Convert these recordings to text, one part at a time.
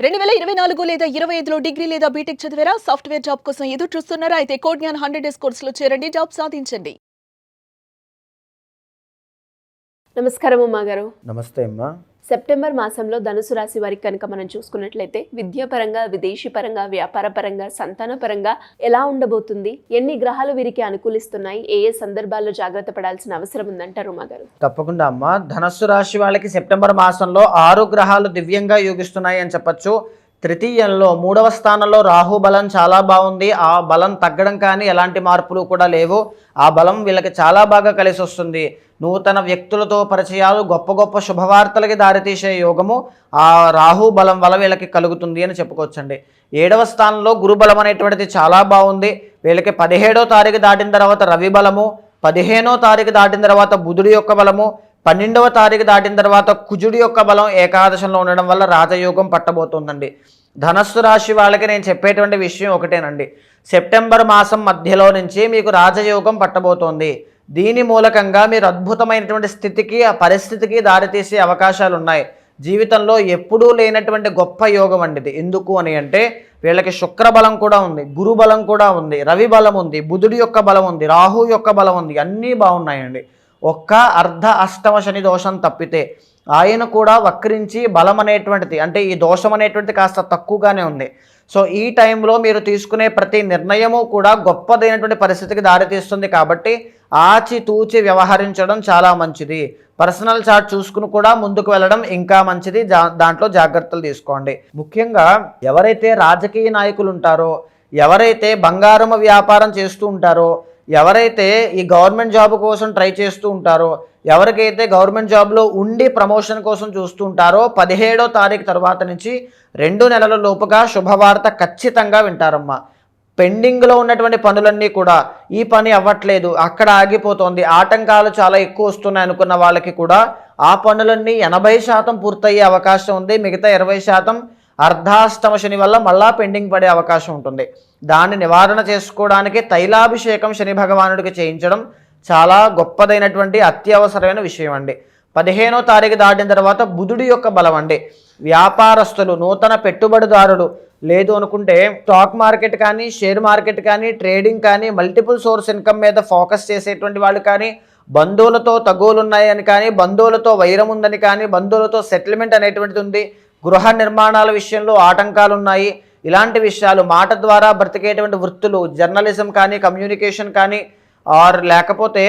2024 లేదా 25లో డిగ్రీ లేదా బీటెక్ చదివారా? సాఫ్ట్‌వేర్ జాబ్ కోసం ఎదురు చూస్తున్నారా? అయితే కోడ్ జ్ఞాన్ 100 డేస్ కోర్సులో చేరండి, జాబ్ సాధించండి. నమస్కారం ఉమా గారు. నమస్తే అమ్మా. సెప్టెంబర్ మాసంలో ధనుసు రాశి వారికి కనుక మనం చూసుకున్నట్లయితే విద్యాపరంగా, విదేశీ పరంగా, వ్యాపార పరంగా, సంతాన పరంగా ఎలా ఉండబోతుంది? ఎన్ని గ్రహాలు వీరికి అనుకూలిస్తున్నాయి? ఏ ఏ సందర్భాల్లో జాగ్రత్త పడాల్సిన అవసరం ఉందంటారు ఉమా గారు? తప్పకుండా అమ్మా. ధనస్సు రాశి వాళ్ళకి సెప్టెంబర్ మాసంలో 6 గ్రహాలు దివ్యంగా యోగిస్తున్నాయి అని చెప్పొచ్చు. తృతీయంలో 3వ స్థానంలో రాహు బలం చాలా బాగుంది. ఆ బలం తగ్గడం కానీ ఎలాంటి మార్పులు కూడా లేవు. ఆ బలం వీళ్ళకి చాలా బాగా కలిసి వస్తుంది. నూతన వ్యక్తులతో పరిచయాలు, గొప్ప గొప్ప శుభవార్తలకి దారితీసే యోగము ఆ రాహు బలం వల్ల వీళ్ళకి కలుగుతుంది అని చెప్పుకోవచ్చండి. 7వ స్థానంలో గురు బలం అనేటువంటిది చాలా బాగుంది. వీళ్ళకి 17వ తారీఖు దాటిన తర్వాత రవి బలము, 15వ తారీఖు దాటిన తర్వాత బుధుడి యొక్క బలము, 12వ తారీఖు దాటిన తర్వాత కుజుడి యొక్క బలం ఏకాదశంలో ఉండడం వల్ల రాజయోగం పట్టబోతుందండి. ధనస్సు రాశి వాళ్ళకి నేను చెప్పేటువంటి విషయం ఒకటేనండి. సెప్టెంబర్ మాసం మధ్యలో నుంచి మీకు రాజయోగం పట్టబోతోంది. దీని మూలకంగా మీరు అద్భుతమైనటువంటి స్థితికి, ఆ పరిస్థితికి దారితీసే అవకాశాలు ఉన్నాయి. జీవితంలో ఎప్పుడూ లేనటువంటి గొప్ప యోగం అండి ఇది. ఎందుకు అని అంటే వీళ్ళకి శుక్ర బలం కూడా ఉంది, గురు బలం కూడా ఉంది, రవి బలం ఉంది, బుధుడి యొక్క బలం ఉంది, రాహు యొక్క బలం ఉంది. అన్నీ బాగున్నాయండి. ఒక్క అర్ధ అష్టమ శని దోషం తప్పితే ఆయన కూడా వక్రించి బలం అనేటువంటిది, అంటే ఈ దోషం అనేటువంటిది కాస్త తక్కువగానే ఉంది. సో ఈ టైంలో మీరు తీసుకునే ప్రతి నిర్ణయము కూడా గొప్పదైనటువంటి పరిస్థితికి దారితీస్తుంది. కాబట్టి ఆచితూచి వ్యవహరించడం చాలా మంచిది. పర్సనల్ చార్ట్ చూసుకుని కూడా ముందుకు వెళ్ళడం ఇంకా మంచిది. దాంట్లో జాగ్రత్తలు తీసుకోండి. ముఖ్యంగా ఎవరైతే రాజకీయ నాయకులు ఉంటారో, ఎవరైతే బంగారం వ్యాపారం చేస్తూ ఉంటారో, ఎవరైతే ఈ గవర్నమెంట్ జాబ్ కోసం ట్రై చేస్తూ ఉంటారో, ఎవరికైతే గవర్నమెంట్ జాబ్లో ఉండి ప్రమోషన్ కోసం చూస్తూ ఉంటారో 17వ తారీఖు తర్వాత నుంచి 2 నెలల లోపుగా శుభవార్త ఖచ్చితంగా వింటారమ్మా. పెండింగ్లో ఉన్నటువంటి పనులన్నీ కూడా ఈ పని అవ్వట్లేదు, అక్కడ ఆగిపోతుంది, ఆటంకాలు చాలా ఎక్కువ వస్తున్నాయి అనుకున్న వాళ్ళకి కూడా ఆ పనులన్నీ 80% పూర్తయ్యే అవకాశం ఉంది. మిగతా 20% అర్ధాష్టమ శని వల్ల మళ్ళా పెండింగ్ పడే అవకాశం ఉంటుంది. దాన్ని నివారణ చేసుకోవడానికి తైలాభిషేకం శని భగవానుడికి చేయించడం చాలా గొప్పదైనటువంటి అత్యవసరమైన విషయం అండి. 15వ తారీఖు దాటిన తర్వాత బుధుడి యొక్క బలం అండి. వ్యాపారస్తులు, నూతన పెట్టుబడిదారులు, లేదు అనుకుంటే స్టాక్ మార్కెట్ కానీ, షేర్ మార్కెట్ కానీ, ట్రేడింగ్ కానీ, మల్టిపుల్ సోర్స్ ఇన్కమ్ మీద ఫోకస్ చేసేటువంటి వాళ్ళు కానీ, బంధువులతో తగువులు ఉన్నాయని కానీ, బంధువులతో వైరం ఉందని కానీ, బంధువులతో సెటిల్మెంట్ అనేటువంటిది ఉంది, గృహ నిర్మాణాల విషయంలో ఆటంకాలు ఉన్నాయి, ఇలాంటి విషయాలు, మాట ద్వారా బ్రతికేటువంటి వృత్తులు, జర్నలిజం కానీ, కమ్యూనికేషన్ కానీ, ఆర్ లేకపోతే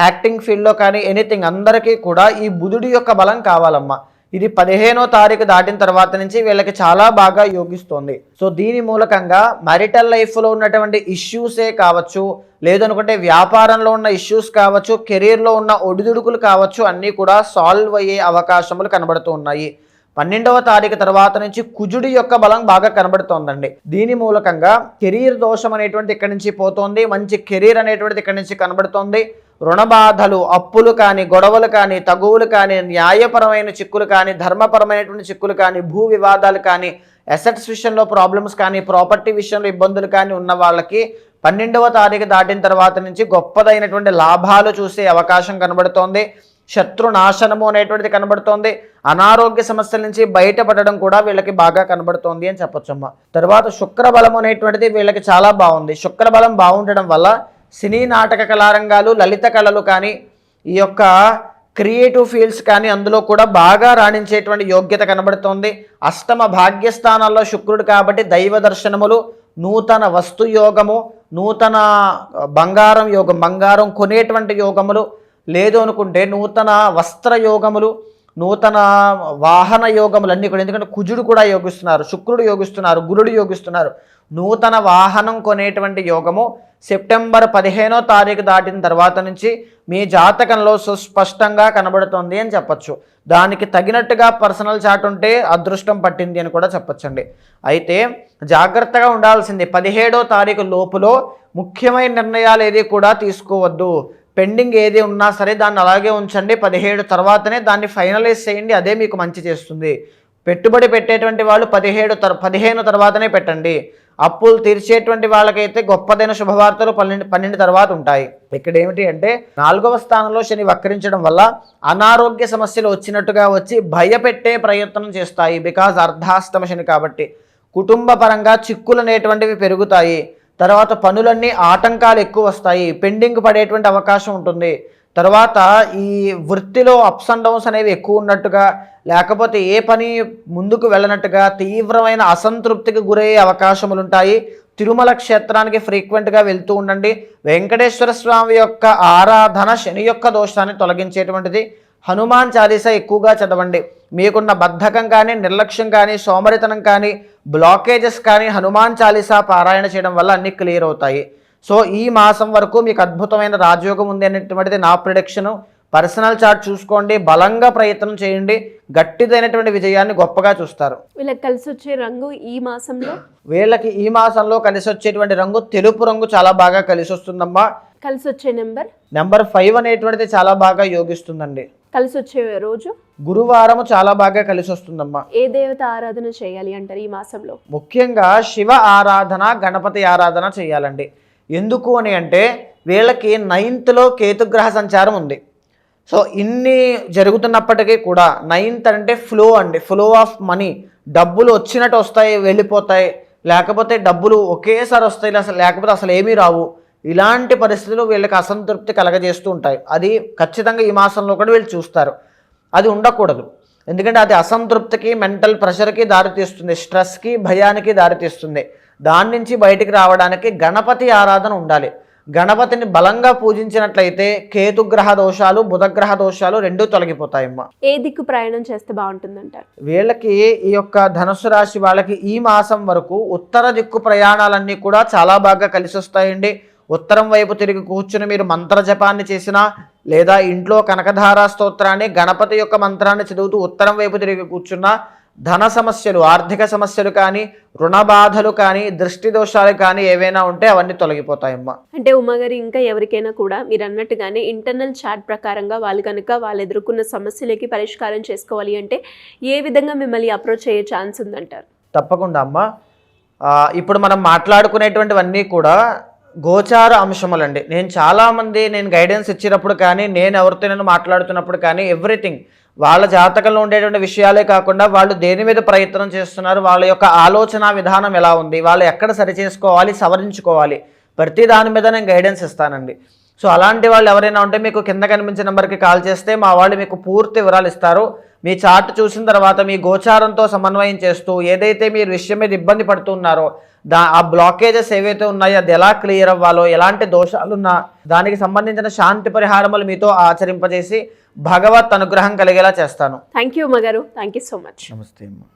యాక్టింగ్ ఫీల్డ్లో కానీ, ఎనీథింగ్, అందరికీ కూడా ఈ బుధుడి యొక్క బలం కావాలమ్మా. ఇది 15వ తారీఖు దాటిన తర్వాత నుంచి వీళ్ళకి చాలా బాగా యోగిస్తోంది. సో దీని మూలకంగా మ్యారిటల్ లైఫ్లో ఉన్నటువంటి ఇష్యూసే కావచ్చు, లేదనుకుంటే వ్యాపారంలో ఉన్న ఇష్యూస్ కావచ్చు, కెరీర్లో ఉన్న ఒడిదుడుకులు కావచ్చు, అన్నీ కూడా సాల్వ్ అయ్యే అవకాశములు కనబడుతూ ఉన్నాయి. 12వ తారీఖు తర్వాత నుంచి కుజుడి యొక్క బలం బాగా కనబడుతోందండి. దీని మూలకంగా కెరీర్ దోషం అనేటువంటి ఇక్కడి నుంచి పోతోంది, మంచి కెరీర్ అనేటువంటిది ఇక్కడి నుంచి కనబడుతోంది. రుణ బాధలు, అప్పులు కానీ, గొడవలు కానీ, తగువులు కానీ, న్యాయపరమైన చిక్కులు కానీ, ధర్మపరమైనటువంటి చిక్కులు కానీ, భూ వివాదాలు కానీ, అసెట్స్ విషయంలో ప్రాబ్లమ్స్ కానీ, ప్రాపర్టీ విషయంలో ఇబ్బందులు కానీ ఉన్న వాళ్ళకి 12వ తారీఖు దాటిన తర్వాత నుంచి గొప్పదైనటువంటి లాభాలు చూసే అవకాశం కనబడుతోంది. శత్రు నాశనము అనేటువంటిది కనబడుతోంది. అనారోగ్య సమస్యల నుంచి బయటపడడం కూడా వీళ్ళకి బాగా కనబడుతోంది అని చెప్పొచ్చమ్మా. తర్వాత శుక్రబలం అనేటువంటిది వీళ్ళకి చాలా బాగుంది. శుక్రబలం బాగుండడం వల్ల సినీ నాటక కళారంగాలు, లలిత కళలు కానీ, ఈ యొక్క క్రియేటివ్ ఫీల్డ్స్ కానీ అందులో కూడా బాగా రాణించేటువంటి యోగ్యత కనబడుతోంది. అష్టమ భాగ్యస్థానాల్లో శుక్రుడు కాబట్టి దైవ దర్శనములు, నూతన వస్తు యోగము, నూతన బంగారం యోగం, బంగారం కొనేటువంటి యోగములు, లేదు అనుకుంటే నూతన వస్త్ర యోగములు, నూతన వాహన యోగములు అన్నీ కూడా. ఎందుకంటే కుజుడు కూడా యోగిస్తున్నారు, శుక్రుడు యోగిస్తున్నారు, గురుడు యోగిస్తున్నారు. నూతన వాహనం కొనేటువంటి యోగము సెప్టెంబర్ 15వ తారీఖు దాటిన తర్వాత నుంచి మీ జాతకంలో సుస్పష్టంగా కనబడుతుంది అని చెప్పచ్చు. దానికి తగినట్టుగా పర్సనల్ చార్ట్ ఉంటే అదృష్టం పట్టింది అని కూడా చెప్పచ్చండి. అయితే జాగ్రత్తగా ఉండాల్సింది 17వ తారీఖు లోపులో ముఖ్యమైన నిర్ణయాలు ఏది కూడా తీసుకోవద్దు. పెండింగ్ ఏది ఉన్నా సరే దాన్ని అలాగే ఉంచండి. 17 తర్వాతనే దాన్ని ఫైనలైజ్ చేయండి, అదే మీకు మంచి చేస్తుంది. పెట్టుబడి పెట్టేటువంటి వాళ్ళు 15 తర్వాతనే పెట్టండి. అప్పులు తీర్చేటువంటి వాళ్ళకైతే గొప్పదైన శుభవార్తలు 12 తర్వాత ఉంటాయి. ఇక్కడ ఏమిటి అంటే 4వ స్థానంలో శని వక్రించడం వల్ల అనారోగ్య సమస్యలు వచ్చినట్టుగా వచ్చి భయపెట్టే ప్రయత్నం చేస్తాయి. బికాజ్ అర్ధాష్టమ శని కాబట్టి కుటుంబ పరంగా చిక్కులు అనేటువంటివి పెరుగుతాయి. తర్వాత పనులన్నీ ఆటంకాలు ఎక్కువ వస్తాయి. పెండింగ్ పడేటువంటి అవకాశం ఉంటుంది. తర్వాత ఈ వృత్తిలో అప్స్ అండ్ డౌన్స్ అనేవి ఎక్కువ ఉన్నట్టుగా, లేకపోతే ఏ పని ముందుకు వెళ్ళనట్టుగా తీవ్రమైన అసంతృప్తికి గురయ్యే అవకాశములు ఉంటాయి. తిరుమల క్షేత్రానికి ఫ్రీక్వెంట్గా వెళ్తూ ఉండండి. వెంకటేశ్వర స్వామి యొక్క ఆరాధన శని యొక్క దోషాన్ని తొలగించేటువంటిది. హనుమాన్ చాలీసా ఎక్కువగా చదవండి. మీకున్న బద్ధకం కానీ, నిర్లక్ష్యం కానీ, సోమరితనం కానీ, బ్లాకేజెస్ కానీ హనుమాన్ చాలీసా పారాయణ చేయడం వల్ల అన్నీ క్లియర్ అవుతాయి. సో ఈ మాసం వరకు మీకు అద్భుతమైన రాజయోగం ఉంది అనేటువంటిది నా ప్రిడిక్షను. పర్సనల్ చార్ట్ చూసుకోండి, బలంగా ప్రయత్నం చేయండి, గట్టిదైనటువంటి విజయాన్ని గొప్పగా చూస్తారు. వీళ్ళకి కలిసి వచ్చే రంగు ఈ మాసంలో, వీళ్ళకి ఈ మాసంలో కలిసి వచ్చేటువంటి రంగు తెలుపు రంగు చాలా బాగా కలిసి వస్తుందమ్మా. కలిసి వచ్చే నెంబర్ 5 అనేటువంటిది చాలా బాగా యోగిస్తుందండి. కలిసి వచ్చే రోజు గురువారం చాలా బాగా కలిసి వస్తుందమ్మా. ఏ దేవత ఆరాధన చేయాలి అంటారు ఈ మాసంలో? ముఖ్యంగా శివ ఆరాధన, గణపతి ఆరాధన చేయాలండి. ఎందుకు అని అంటే వీళ్ళకి 9th కేతుగ్రహ సంచారం ఉంది. సో ఇన్ని జరుగుతున్నప్పటికీ కూడా 9th అంటే ఫ్లో అండి, ఫ్లో ఆఫ్ మనీ. డబ్బులు వచ్చినట్టు వస్తాయి, వెళ్ళిపోతాయి, లేకపోతే డబ్బులు ఒకేసారి వస్తాయి, లేకపోతే అసలు ఏమీ రావు. ఇలాంటి పరిస్థితులు వీళ్ళకి అసంతృప్తి కలగజేస్తూ ఉంటాయి. అది ఖచ్చితంగా ఈ మాసంలో కూడా వీళ్ళు చూస్తారు. అది ఉండకూడదు. ఎందుకంటే అది అసంతృప్తికి, మెంటల్ ప్రెషర్కి దారితీస్తుంది, స్ట్రెస్కి, భయానికి దారితీస్తుంది. దాని నుంచి బయటికి రావడానికి గణపతి ఆరాధన ఉండాలి. గణపతిని బలంగా పూజించినట్లయితే కేతుగ్రహ దోషాలు, బుధగ్రహ దోషాలు రెండూ తొలగిపోతాయమ్మా. ఏ దిక్కు ప్రయాణం చేస్తే బాగుంటుందంటారు? వీళ్ళకి ఈ యొక్క ధనుసు రాశి వాళ్ళకి ఈ మాసం వరకు ఉత్తర దిక్కు ప్రయాణాలన్నీ కూడా చాలా బాగా కలిసి వస్తాయండి. ఉత్తరం వైపు తిరిగి కూర్చుని మీరు మంత్ర జపాన్ని చేసినా, లేదా ఇంట్లో కనకధారా స్తోత్రాన్ని, గణపతి యొక్క మంత్రాన్ని చదువుతూ ఉత్తరం వైపు తిరిగి కూర్చున్నా ధన సమస్యలు, ఆర్థిక సమస్యలు కానీ, రుణ బాధలు కానీ, దృష్టి దోషాలు కానీ ఏవైనా ఉంటే అవన్నీ తొలగిపోతాయమ్మా. అంటే ఉమాగారు, ఇంకా ఎవరికైనా కూడా మీరు అన్నట్టుగానే ఇంటర్నల్ చార్ట్ ప్రకారంగా వాళ్ళు కనుక వాళ్ళు ఎదుర్కొన్న సమస్యలకి పరిష్కారం చేసుకోవాలి అంటే ఏ విధంగా మిమ్మల్ని అప్రోచ్ అయ్యే ఛాన్స్ ఉందంటారు? తప్పకుండా అమ్మా. ఇప్పుడు మనం మాట్లాడుకునేటువంటివన్నీ కూడా గోచార అంశములండి. నేను గైడెన్స్ ఇచ్చినప్పుడు కానీ, నేను ఎవరితో మాట్లాడుతున్నప్పుడు కానీ ఎవ్రీథింగ్ వాళ్ళ జాతకంలో ఉండేటువంటి విషయాలే కాకుండా వాళ్ళు దేని మీద ప్రయత్నం చేస్తున్నారు, వాళ్ళ యొక్క ఆలోచన విధానం ఎలా ఉంది, వాళ్ళు ఎక్కడ సరి చేసుకోవాలి, సవరించుకోవాలి, ప్రతి దాని మీద నేను గైడెన్స్ ఇస్తానండి. సో అలాంటి వాళ్ళు ఎవరైనా ఉంటే మీకు కింద కనిపించే నెంబర్కి కాల్ చేస్తే మా వాళ్ళు మీకు పూర్తి వివరాలు ఇస్తారు. మీ చార్ట్ చూసిన తర్వాత మీ గోచారంతో సమన్వయం చేస్తూ ఏదైతే మీరు విషయం మీద ఇబ్బంది పడుతున్నారో ఆ బ్లాకేజెస్ ఏవైతే ఉన్నాయో అది ఎలా క్లియర్ అవ్వాలో, ఎలాంటి దోషాలున్నా దానికి సంబంధించిన శాంతి పరిహారములు మీతో ఆచరింపజేసి భగవత్ అనుగ్రహం కలిగేలా చేస్తాను. థ్యాంక్ యూ ఉమాగారు, థ్యాంక్ యూ సో మచ్. నమస్తే అమ్మా.